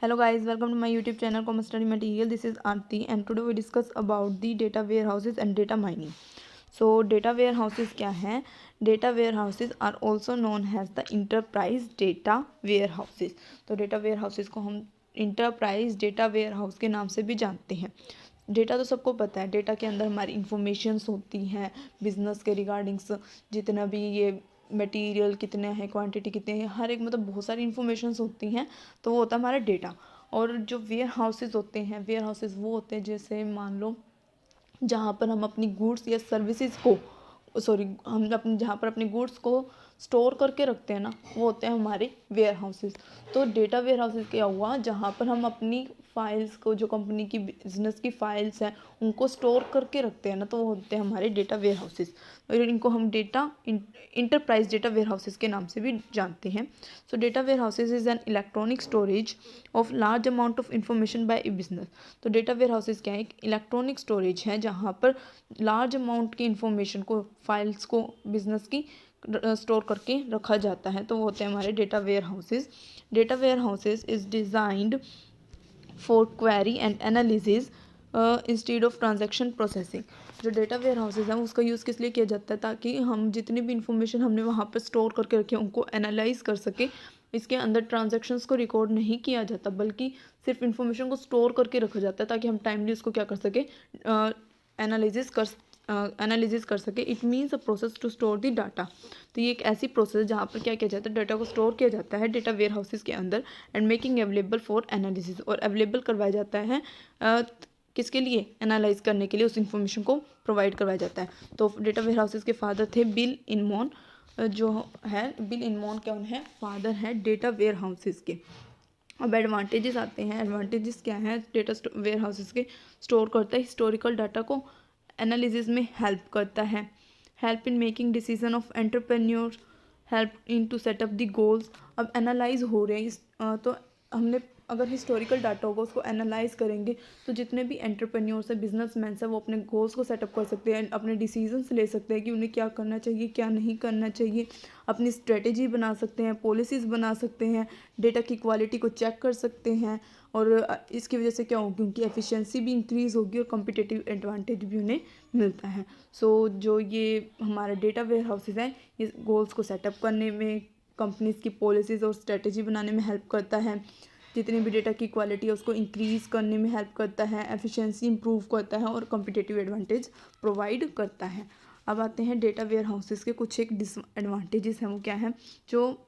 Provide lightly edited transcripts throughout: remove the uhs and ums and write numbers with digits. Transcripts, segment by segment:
Hello guys, welcome to my YouTube channel Commerce Study Material. This is Aarti and today we discuss about the data warehouses and data mining. So data warehouses क्या हैं? Data warehouses are also known as the enterprise data warehouses. तो data warehouses को हम enterprise data warehouse के नाम से भी जानते हैं. डेटा तो सबको पता है, डेटा के अंदर हमारी इंफॉर्मेशंस होती हैं बिजनेस के रिगार्डिंग्स, जितना भी ये मटेरियल कितने हैं, क्वांटिटी कितने हैं, हर एक मतलब बहुत सारी इन्फॉर्मेशंस होती हैं. तो वो होता है हमारा डेटा. और जो वेयर हाउसेज होते हैं, वेयर हाउसेज वो होते हैं जैसे मान लो जहाँ पर हम अपनी गुड्स या सर्विसेज को हम अपने जहाँ पर अपने गुड्स को स्टोर करके रखते हैं ना, वो होते हैं हमारे वेयर हाउसेज. तो डेटा वेयर हाउसेज क्या हुआ, जहाँ पर हम अपनी फाइल्स को, जो कंपनी की बिजनेस की फाइल्स हैं उनको स्टोर करके रखते हैं ना, तो वो होते हैं हमारे डेटा वेयर हाउसेज. और इनको हम data enterprise data warehouses के नाम से भी जानते हैं. So data warehouses is an electronic storage of large amount of information by a business. तो डेटा वेयर हाउसेज क्या है, एक इलेक्ट्रॉनिक स्टोरेज है जहाँ पर लार्ज अमाउंट की इंफॉर्मेशन को, फाइल्स को बिजनेस की स्टोर करके रखा जाता है. तो वो होते हैं हमारे data warehouses. Data warehouses is designed for query and analysis instead of transaction processing. जो डेटा वेयर हाउसेज हैं उसका यूज़ किस लिए किया जाता है, ताकि हम जितनी भी इंफॉर्मेशन हमने वहाँ पर स्टोर करके रखी है उनको एनालाइज कर सके. इसके अंदर ट्रांजैक्शंस को रिकॉर्ड नहीं किया जाता, बल्कि सिर्फ इंफॉर्मेशन को स्टोर करके रखा जाता है ताकि हम टाइमली उसको क्या कर सके, एनालिसिस कर सके. It means a process to store the data. तो ये एक ऐसी प्रोसेस जहाँ पर क्या किया जाता है, डाटा को स्टोर किया जाता है डेटा वेयर हाउसेज के अंदर and making available for analysis. और अवेलेबल करवाया जाता है किसके लिए, एनालाइज करने के लिए, उस इंफॉर्मेशन को प्रोवाइड करवाया जाता है. तो डेटा वेयर हाउसेज के फादर थे बिल इनमॉन. जो है बिल इनमॉन कौन है, फादर है डेटा वेयर हाउसेज के. अब एडवांटेजेस आते हैं. एडवांटेजेस क्या हैं, डेटा वेयर हाउसेज के स्टोर करता है हिस्टोरिकल डाटा को, एनालिसिस में हेल्प करता है, help in making decision of entrepreneur, help in to setup the goals. अब एनालाइज हो रहे हैं तो हमने अगर हिस्टोरिकल डाटा होगा उसको एनालाइज करेंगे तो जितने भी एंटरप्रेन्योर्स हैं, बिजनेसमैन हैं, वो अपने गोल्स को सेटअप कर सकते हैं, अपने डिसीजंस ले सकते हैं कि उन्हें क्या करना चाहिए, क्या नहीं करना चाहिए, अपनी स्ट्रेटेजी बना सकते हैं, पॉलिसीज़ बना सकते हैं, डेटा की क्वालिटी को चेक कर सकते हैं. और इसकी वजह से क्या होगी, उनकी एफिशिएंसी भी इंक्रीज़ होगी और कम्पिटिटिव एडवांटेज भी उन्हें मिलता है. सो जो ये हमारा डेटा वेयर हाउसेज हैं, ये गोल्स को सेटअप करने में, कंपनीज़ की पॉलिसीज़ और स्ट्रेटेजी बनाने में हेल्प करता है, जितनी भी डेटा की क्वालिटी है उसको इंक्रीज़ करने में हेल्प करता है, एफिशिएंसी इंप्रूव करता है और कम्पिटिटिव एडवांटेज प्रोवाइड करता है. अब आते हैं डेटा वेयर हाउसेज के कुछ एक डिसएडवांटेजेस हैं. वो क्या है, जो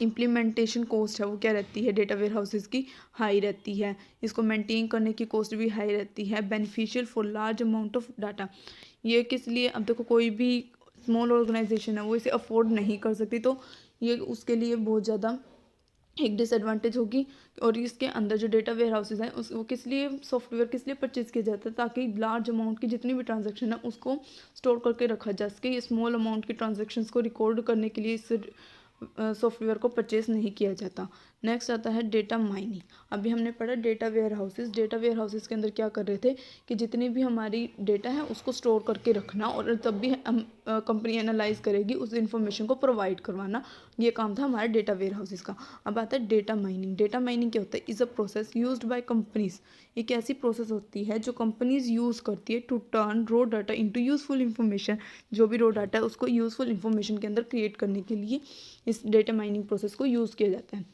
इम्प्लीमेंटेशन कॉस्ट है वो क्या रहती है, डेटा वेयर हाउसेज की हाई रहती है. इसको मेंटेन करने की कॉस्ट भी हाई रहती है. Beneficial for large amount of data. ये किस लिए, अब देखो कोई भी स्मॉल ऑर्गेनाइजेशन है वो इसे अफोर्ड नहीं कर सकती, तो ये उसके लिए बहुत ज़्यादा एक डिसएडवांटेज होगी. और इसके अंदर जो डेटा वेयर हाउसेज हैं वो किस लिए, सॉफ्टवेयर किस लिए परचेज किया जाता है, ताकि लार्ज अमाउंट की जितनी भी ट्रांजैक्शन है उसको स्टोर करके रखा जा सके. ये स्मॉल अमाउंट की ट्रांजैक्शंस को रिकॉर्ड करने के लिए इस सॉफ्टवेयर को परचेज नहीं किया जाता. नेक्स्ट आता है डेटा माइनिंग. अभी हमने पढ़ा data warehouses. Data warehouses के अंदर क्या कर रहे थे कि जितनी भी हमारी डेटा है उसको स्टोर करके रखना और तब भी हम कंपनी एनालाइज करेगी उस इंफॉर्मेशन को प्रोवाइड करवाना. ये काम था हमारे डेटा वेयर हाउसेज का. अब आता है डेटा माइनिंग. डेटा माइनिंग क्या होता है, is a process used by companies. एक ऐसी प्रोसेस होती है जो कंपनीज यूज़ करती है to turn raw data into useful information. जो भी रो डाटा है उसको यूजफुल इंफॉर्मेशन के अंदर क्रिएट करने के लिए इस डेटा माइनिंग प्रोसेस को यूज़ किया जाता है.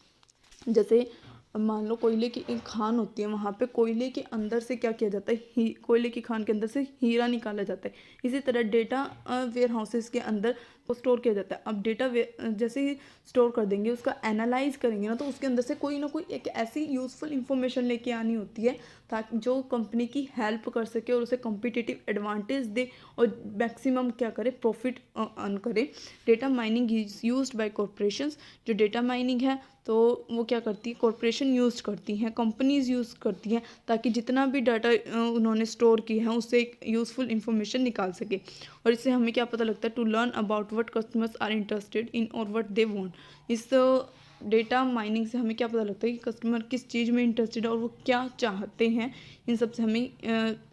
जैसे मान लो कोयले की एक खान होती है, वहाँ पे कोयले के अंदर से क्या किया जाता है, कोयले की खान के अंदर से हीरा निकाला जाता है. इसी तरह डेटा वेयर हाउसेस के अंदर वो स्टोर किया जाता है. अब डेटा जैसे ही स्टोर कर देंगे, उसका एनालाइज करेंगे ना, तो उसके अंदर से कोई ना कोई एक ऐसी यूज़फुल इंफॉर्मेशन लेके आनी होती है ताकि जो कंपनी की हेल्प कर सके और उसे कम्पिटिटिव एडवांटेज दे और मैक्सिमम क्या करे, प्रॉफिट अर्न करे. Data mining is used by corporations. जो डेटा माइनिंग है तो वो क्या करती है, कॉरपोरेशन यूज़ करती हैं, कंपनीज़ यूज़ करती हैं, ताकि जितना भी डाटा उन्होंने स्टोर किया है उससे एक यूज़फुल इंफॉर्मेशन निकाल सके. और इससे हमें क्या पता लगता है, to learn about what customers are interested in और व्हाट दे वांट. इस डेटा माइनिंग से हमें क्या पता लगता है कि कस्टमर किस चीज़ में इंटरेस्टेड है और वो क्या चाहते हैं, इन सब से हमें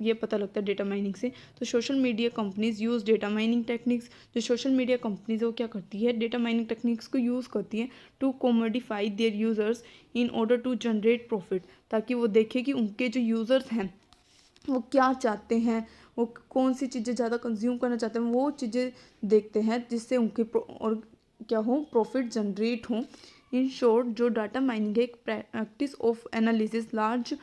ये पता लगता है डेटा माइनिंग से। तो social media companies use data mining techniques. जो सोशल मीडिया कंपनीज है वो क्या करती है, डेटा माइनिंग टेक्निक्स को यूज़ करती है to commodify their users in order to generate profit, ताकि वो देखे कि उनके जो यूज़र्स हैं वो क्या चाहते हैं, वो कौन सी चीज़ें ज़्यादा कंज्यूम करना चाहते हैं, वो चीज़ें देखते हैं जिससे उनके और क्या हो, प्रॉफिट जनरेट हो। इन शॉर्ट, जो डाटा माइनिंग है एक practice of analysis large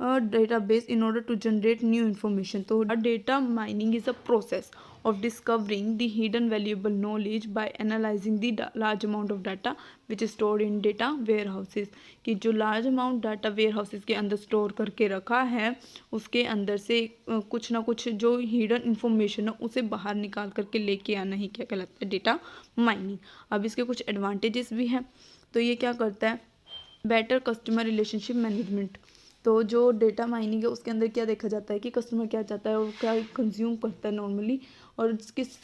database in order to generate new information। तो data mining is a process of discovering the hidden valuable knowledge by analyzing the large amount of data which is stored in data warehouses। कि जो large amount data warehouses के अंदर store करके रखा है उसके अंदर से कुछ ना कुछ जो hidden information है उसे बाहर निकाल करके लेके आना ही क्या कहलाता है, डेटा माइनिंग। अब इसके कुछ एडवांटेजेस भी हैं। तो ये क्या करता है, बेटर कस्टमर रिलेशनशिप मैनेजमेंट। तो जो डेटा माइनिंग है उसके अंदर क्या देखा जाता है कि कस्टमर क्या चाहता है और क्या कंज्यूम करता है नॉर्मली, और किस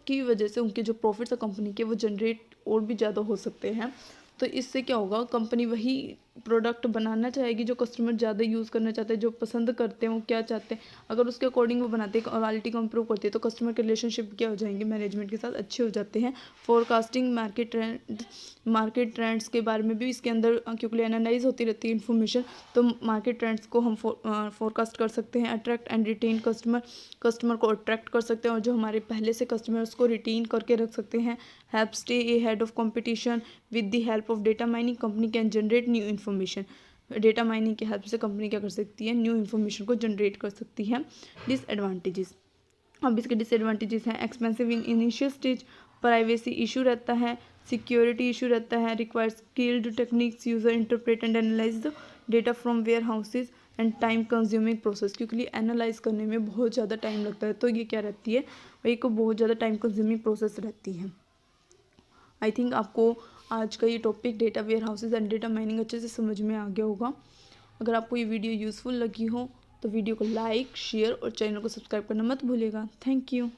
की वजह से उनके जो प्रॉफिट्स है कंपनी के वो जनरेट और भी ज़्यादा हो सकते हैं। तो इससे क्या होगा, कंपनी वही प्रोडक्ट बनाना चाहेगी जो कस्टमर ज़्यादा यूज़ करना चाहते हैं, जो पसंद करते हैं, वो क्या चाहते हैं। अगर उसके अकॉर्डिंग वो बनाते हैं, क्वालिटी को इम्प्रूव करते हैं, तो कस्टमर के रिलेशनशिप क्या हो जाएंगे, मैनेजमेंट के साथ अच्छे हो जाते हैं। फोरकास्टिंग मार्केट ट्रेंड्स के बारे में भी इसके अंदर क्योंकि एनालाइज होती रहती है इन्फॉर्मेशन, तो मार्केट ट्रेंड्स को हम फोरकास्ट कर सकते हैं। अट्रैक्ट एंड रिटेन कस्टमर को अट्रैक्ट कर सकते हैं और जो हमारे पहले से कस्टमर उसको रिटेन करके रख सकते हैं। Help stay ahead of competition with the help of data mining company can generate new information. Data mining की हेल्प से कंपनी क्या कर सकती है, न्यू इन्फॉर्मेशन को जनरेट कर सकती है। डिसएडवांटेजेस, अब इसके डिसएडवांटेजेस हैं expensive in initial stage, privacy issue रहता है, सिक्योरिटी इशू रहता है, requires skilled techniques user interpret and analyse the data from warehouses and time consuming process, क्योंकि एनालाइज करने में बहुत ज़्यादा टाइम लगता है। तो ये क्या रहती है, एक बहुत ज़्यादा टाइम कंज्यूमिंग प्रोसेस रहती है। आई थिंक आपको आज का ये topic data warehouses and data mining अच्छे से समझ में आ गया होगा। अगर आपको ये वीडियो यूज़फुल लगी हो तो वीडियो को लाइक, शेयर और चैनल को सब्सक्राइब करना मत भूलिएगा। Thank you.